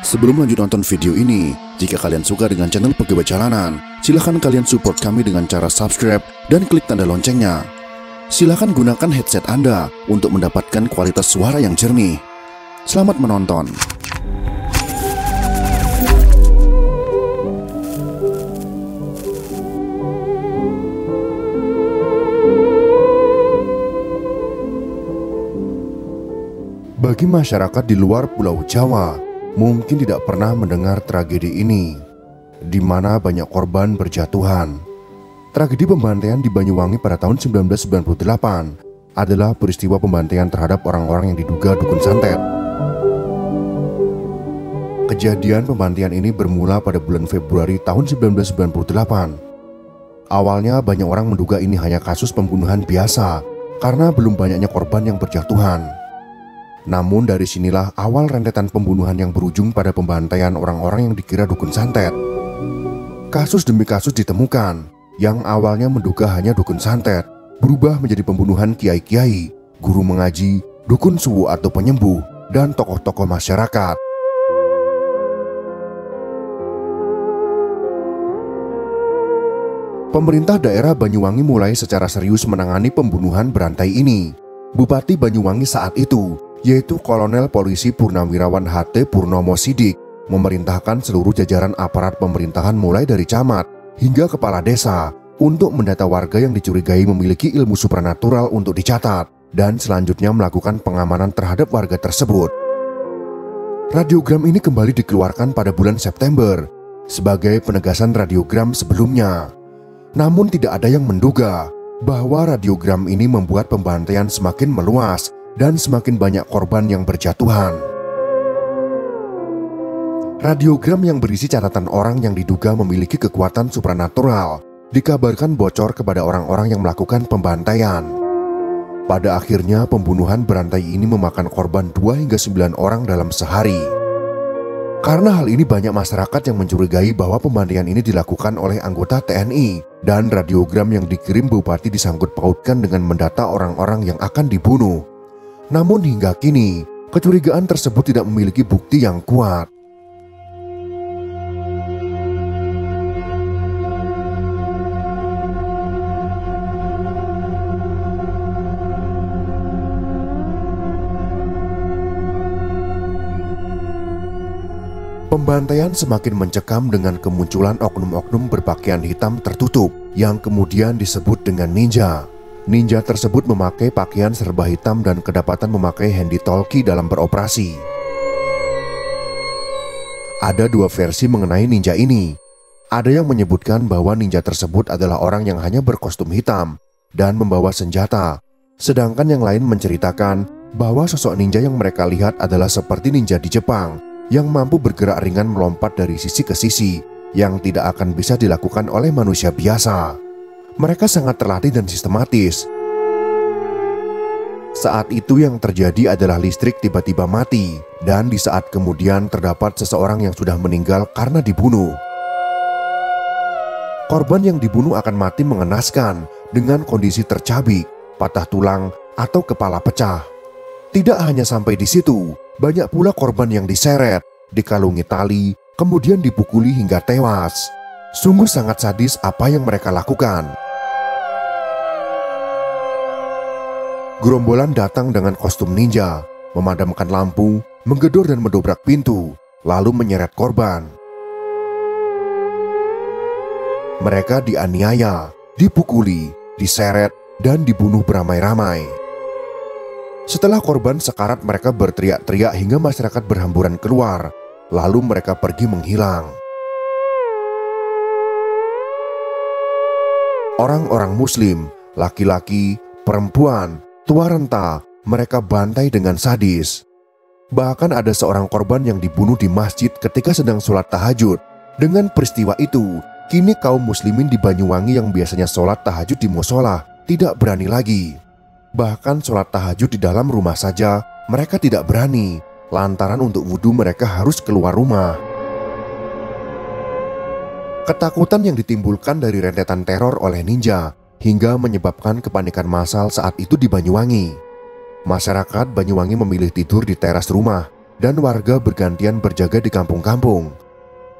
Sebelum lanjut nonton video ini, jika kalian suka dengan channel Pegawai Jalanan, silahkan kalian support kami dengan cara subscribe dan klik tanda loncengnya. Silahkan gunakan headset Anda untuk mendapatkan kualitas suara yang jernih. Selamat menonton. Bagi masyarakat di luar Pulau Jawa, mungkin tidak pernah mendengar tragedi ini, di mana banyak korban berjatuhan. Tragedi pembantaian di Banyuwangi pada tahun 1998 adalah peristiwa pembantaian terhadap orang-orang yang diduga dukun santet. Kejadian pembantaian ini bermula pada bulan Februari tahun 1998. Awalnya banyak orang menduga ini hanya kasus pembunuhan biasa karena belum banyaknya korban yang berjatuhan. Namun dari sinilah awal rentetan pembunuhan yang berujung pada pembantaian orang-orang yang dikira dukun santet. Kasus demi kasus ditemukan, yang awalnya menduga hanya dukun santet berubah menjadi pembunuhan kiai-kiai, guru mengaji, dukun suwu atau penyembuh, dan tokoh-tokoh masyarakat. Pemerintah daerah Banyuwangi mulai secara serius menangani pembunuhan berantai ini. Bupati Banyuwangi saat itu, yaitu Kolonel Polisi Purnawirawan HT Purnomo Sidik, memerintahkan seluruh jajaran aparat pemerintahan mulai dari camat hingga kepala desa untuk mendata warga yang dicurigai memiliki ilmu supranatural untuk dicatat dan selanjutnya melakukan pengamanan terhadap warga tersebut. Radiogram ini kembali dikeluarkan pada bulan September sebagai penegasan radiogram sebelumnya. Namun tidak ada yang menduga bahwa radiogram ini membuat pembantaian semakin meluas dan semakin banyak korban yang berjatuhan. Radiogram yang berisi catatan orang yang diduga memiliki kekuatan supranatural dikabarkan bocor kepada orang-orang yang melakukan pembantaian. Pada akhirnya pembunuhan berantai ini memakan korban 2 hingga 9 orang dalam sehari. Karena hal ini banyak masyarakat yang mencurigai bahwa pembantaian ini dilakukan oleh anggota TNI dan radiogram yang dikirim bupati disangkut pautkan dengan mendata orang-orang yang akan dibunuh. Namun hingga kini, kecurigaan tersebut tidak memiliki bukti yang kuat. Pembantaian semakin mencekam dengan kemunculan oknum-oknum berpakaian hitam tertutup yang kemudian disebut dengan ninja. Ninja tersebut memakai pakaian serba hitam dan kedapatan memakai handy talkie dalam beroperasi. Ada 2 versi mengenai ninja ini. Ada yang menyebutkan bahwa ninja tersebut adalah orang yang hanya berkostum hitam dan membawa senjata. Sedangkan yang lain menceritakan bahwa sosok ninja yang mereka lihat adalah seperti ninja di Jepang yang mampu bergerak ringan melompat dari sisi ke sisi yang tidak akan bisa dilakukan oleh manusia biasa. Mereka sangat terlatih dan sistematis. Saat itu yang terjadi adalah listrik tiba-tiba mati, dan di saat kemudian terdapat seseorang yang sudah meninggal karena dibunuh. Korban yang dibunuh akan mati mengenaskan dengan kondisi tercabik, patah tulang, atau kepala pecah. Tidak hanya sampai di situ, banyak pula korban yang diseret, dikalungi tali, kemudian dipukuli hingga tewas. Sungguh sangat sadis apa yang mereka lakukan. Gerombolan datang dengan kostum ninja, memadamkan lampu, menggedor dan mendobrak pintu, lalu menyeret korban. Mereka dianiaya, dipukuli, diseret, dan dibunuh beramai-ramai. Setelah korban sekarat, mereka berteriak-teriak hingga masyarakat berhamburan keluar, lalu mereka pergi menghilang. Orang-orang Muslim, laki-laki, perempuan, tua renta, mereka bantai dengan sadis. Bahkan ada seorang korban yang dibunuh di masjid ketika sedang sholat tahajud. Dengan peristiwa itu, kini kaum muslimin di Banyuwangi yang biasanya sholat tahajud di musola tidak berani lagi. Bahkan sholat tahajud di dalam rumah saja mereka tidak berani, lantaran untuk wudhu mereka harus keluar rumah. Ketakutan yang ditimbulkan dari rentetan teror oleh ninja hingga menyebabkan kepanikan massal saat itu di Banyuwangi. Masyarakat Banyuwangi memilih tidur di teras rumah dan warga bergantian berjaga di kampung-kampung.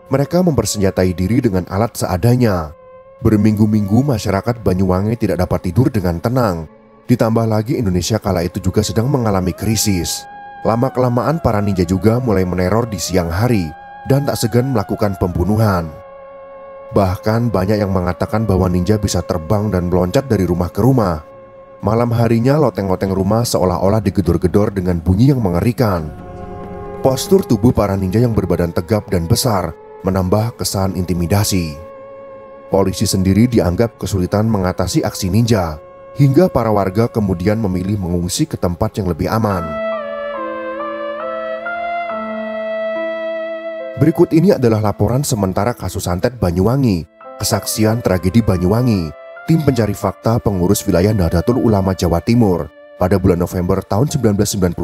Mereka mempersenjatai diri dengan alat seadanya. Berminggu-minggu masyarakat Banyuwangi tidak dapat tidur dengan tenang. Ditambah lagi Indonesia kala itu juga sedang mengalami krisis. Lama-kelamaan para ninja juga mulai meneror di siang hari dan tak segan melakukan pembunuhan. Bahkan banyak yang mengatakan bahwa ninja bisa terbang dan meloncat dari rumah ke rumah. Malam harinya loteng-loteng rumah seolah-olah digedor-gedor dengan bunyi yang mengerikan. Postur tubuh para ninja yang berbadan tegap dan besar menambah kesan intimidasi. Polisi sendiri dianggap kesulitan mengatasi aksi ninja, hingga para warga kemudian memilih mengungsi ke tempat yang lebih aman. Berikut ini adalah laporan sementara kasus santet Banyuwangi, kesaksian tragedi Banyuwangi, tim pencari fakta pengurus wilayah Nahdlatul Ulama Jawa Timur pada bulan November tahun 1998.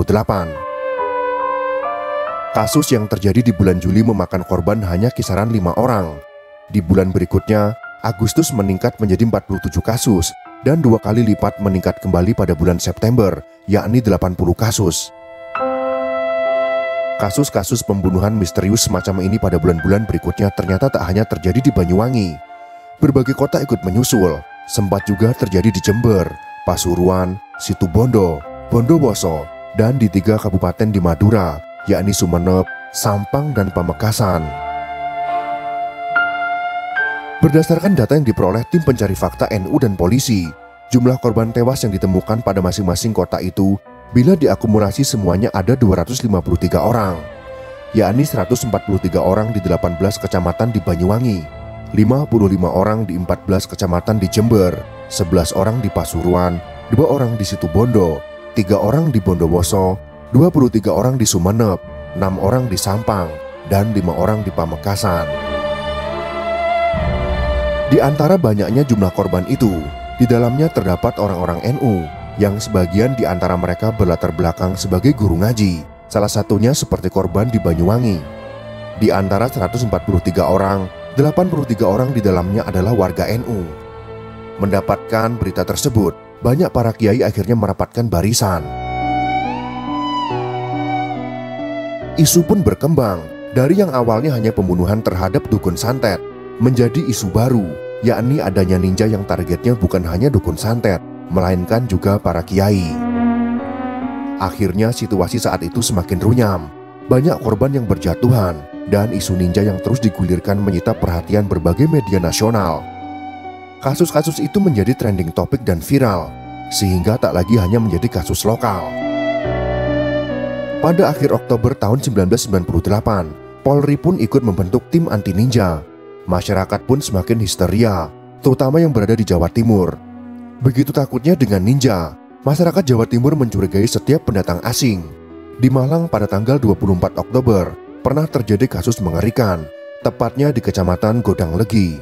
Kasus yang terjadi di bulan Juli memakan korban hanya kisaran 5 orang. Di bulan berikutnya, Agustus meningkat menjadi 47 kasus dan 2 kali lipat meningkat kembali pada bulan September, yakni 80 kasus. Kasus-kasus pembunuhan misterius semacam ini pada bulan-bulan berikutnya ternyata tak hanya terjadi di Banyuwangi. Berbagai kota ikut menyusul, sempat juga terjadi di Jember, Pasuruan, Situbondo, Bondowoso, dan di 3 kabupaten di Madura, yakni Sumeneb, Sampang, dan Pamekasan. Berdasarkan data yang diperoleh tim pencari fakta NU dan polisi, jumlah korban tewas yang ditemukan pada masing-masing kota itu bila diakumulasi semuanya ada 253 orang, yakni 143 orang di 18 kecamatan di Banyuwangi, 55 orang di 14 kecamatan di Jember, 11 orang di Pasuruan, 2 orang di Situbondo, 3 orang di Bondowoso, 23 orang di Sumeneb, 6 orang di Sampang, dan 5 orang di Pamekasan. Di antara banyaknya jumlah korban itu, di dalamnya terdapat orang-orang NU, yang sebagian di antara mereka berlatar belakang sebagai guru ngaji, salah satunya seperti korban di Banyuwangi. Di antara 143 orang, 83 orang di dalamnya adalah warga NU. Mendapatkan berita tersebut, banyak para kiai akhirnya merapatkan barisan. Isu pun berkembang, dari yang awalnya hanya pembunuhan terhadap dukun santet, menjadi isu baru, yakni adanya ninja yang targetnya bukan hanya dukun santet, melainkan juga para kiai. Akhirnya situasi saat itu semakin runyam. Banyak korban yang berjatuhan dan isu ninja yang terus digulirkan menyita perhatian berbagai media nasional. Kasus-kasus itu menjadi trending topik dan viral, sehingga tak lagi hanya menjadi kasus lokal. Pada akhir Oktober tahun 1998, Polri pun ikut membentuk tim anti ninja. Masyarakat pun semakin histeria, terutama yang berada di Jawa Timur. Begitu takutnya dengan ninja, masyarakat Jawa Timur mencurigai setiap pendatang asing. Di Malang pada tanggal 24 Oktober, pernah terjadi kasus mengerikan, tepatnya di Kecamatan Godang Legi.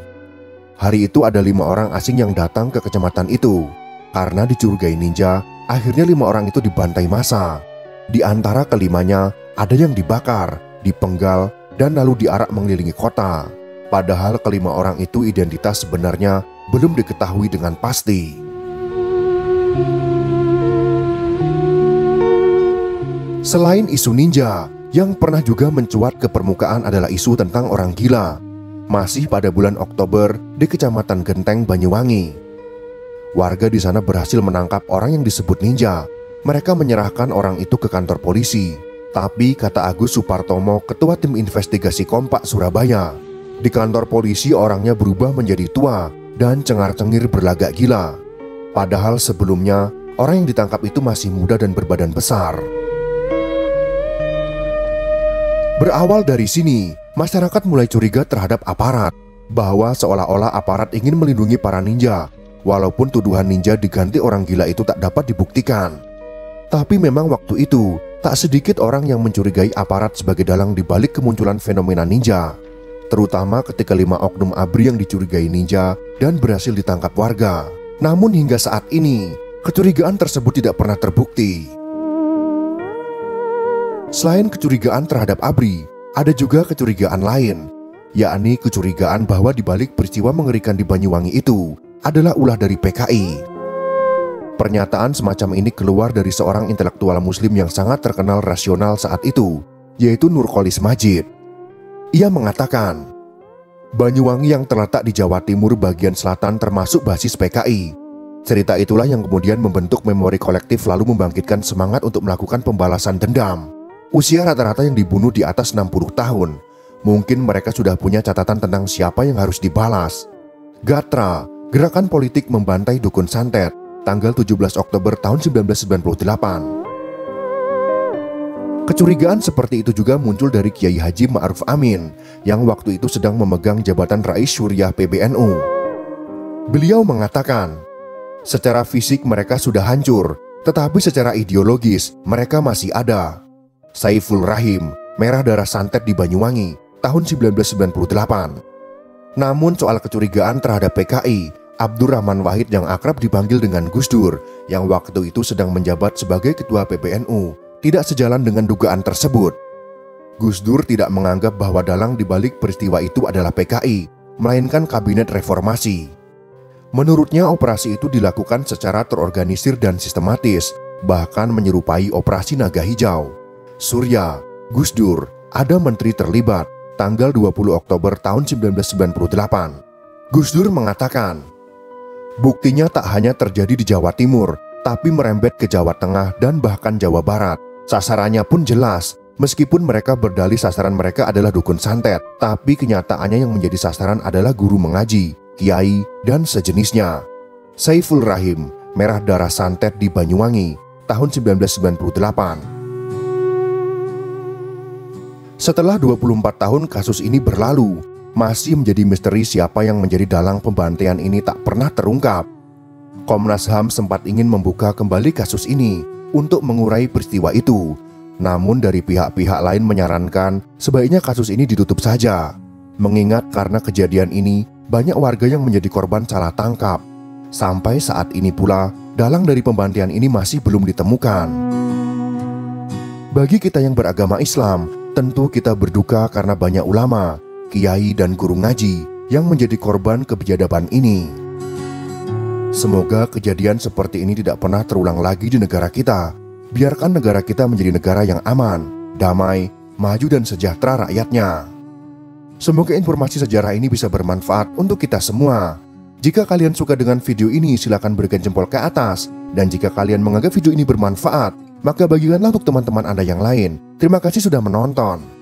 Hari itu ada 5 orang asing yang datang ke kecamatan itu. Karena dicurigai ninja, akhirnya 5 orang itu dibantai massa. Di antara kelimanya, ada yang dibakar, dipenggal, dan lalu diarak mengelilingi kota. Padahal kelima orang itu identitas sebenarnya belum diketahui dengan pasti. Selain isu ninja, yang pernah juga mencuat ke permukaan adalah isu tentang orang gila. Masih pada bulan Oktober di Kecamatan Genteng, Banyuwangi. Warga di sana berhasil menangkap orang yang disebut ninja. Mereka menyerahkan orang itu ke kantor polisi. Tapi kata Agus Supartomo, ketua tim investigasi Kompak Surabaya, di kantor polisi orangnya berubah menjadi tua dan cengar-cengir berlagak gila. Padahal sebelumnya orang yang ditangkap itu masih muda dan berbadan besar. Berawal dari sini, masyarakat mulai curiga terhadap aparat, bahwa seolah-olah aparat ingin melindungi para ninja, walaupun tuduhan ninja diganti orang gila itu tak dapat dibuktikan. Tapi memang waktu itu, tak sedikit orang yang mencurigai aparat sebagai dalang di balik kemunculan fenomena ninja, terutama ketika 5 oknum ABRI yang dicurigai ninja dan berhasil ditangkap warga. Namun hingga saat ini, kecurigaan tersebut tidak pernah terbukti. Selain kecurigaan terhadap ABRI, ada juga kecurigaan lain, yakni kecurigaan bahwa di balik peristiwa mengerikan di Banyuwangi itu adalah ulah dari PKI. Pernyataan semacam ini keluar dari seorang intelektual muslim yang sangat terkenal rasional saat itu, yaitu Nurkolis Majid. Ia mengatakan, Banyuwangi yang terletak di Jawa Timur bagian selatan termasuk basis PKI. Cerita itulah yang kemudian membentuk memori kolektif lalu membangkitkan semangat untuk melakukan pembalasan dendam. Usia rata-rata yang dibunuh di atas 60 tahun. Mungkin mereka sudah punya catatan tentang siapa yang harus dibalas. Gatra, gerakan politik membantai dukun santet, tanggal 17 Oktober tahun 1998. Kecurigaan seperti itu juga muncul dari Kiai Haji Ma'ruf Amin yang waktu itu sedang memegang jabatan Rais Syuriah PBNU. Beliau mengatakan, secara fisik mereka sudah hancur, tetapi secara ideologis mereka masih ada. Saiful Rahim, Merah Darah Santet di Banyuwangi, tahun 1998. Namun soal kecurigaan terhadap PKI, Abdurrahman Wahid yang akrab dipanggil dengan Gus Dur, yang waktu itu sedang menjabat sebagai Ketua PBNU, tidak sejalan dengan dugaan tersebut. Gus Dur tidak menganggap bahwa dalang dibalik peristiwa itu adalah PKI, melainkan Kabinet Reformasi. Menurutnya operasi itu dilakukan secara terorganisir dan sistematis, bahkan menyerupai operasi Naga Hijau. Surya, Gus Dur, ada menteri terlibat, tanggal 20 Oktober tahun 1998. Gus Dur mengatakan, buktinya tak hanya terjadi di Jawa Timur, tapi merembet ke Jawa Tengah dan bahkan Jawa Barat. Sasarannya pun jelas, meskipun mereka berdalih sasaran mereka adalah dukun santet, tapi kenyataannya yang menjadi sasaran adalah guru mengaji, kiai, dan sejenisnya. Saiful Rahim, Merah Darah Santet di Banyuwangi, tahun 1998. Setelah 24 tahun kasus ini berlalu, masih menjadi misteri siapa yang menjadi dalang pembantaian ini tak pernah terungkap. Komnas HAM sempat ingin membuka kembali kasus ini untuk mengurai peristiwa itu. Namun dari pihak-pihak lain menyarankan sebaiknya kasus ini ditutup saja. Mengingat karena kejadian ini banyak warga yang menjadi korban salah tangkap. Sampai saat ini pula dalang dari pembantaian ini masih belum ditemukan. Bagi kita yang beragama Islam, tentu kita berduka karena banyak ulama, kiai dan guru ngaji yang menjadi korban kebiadaban ini. Semoga kejadian seperti ini tidak pernah terulang lagi di negara kita. Biarkan negara kita menjadi negara yang aman, damai, maju dan sejahtera rakyatnya. Semoga informasi sejarah ini bisa bermanfaat untuk kita semua. Jika kalian suka dengan video ini, silakan berikan jempol ke atas. Dan jika kalian menganggap video ini bermanfaat, maka bagikanlah untuk teman-teman Anda yang lain. Terima kasih sudah menonton.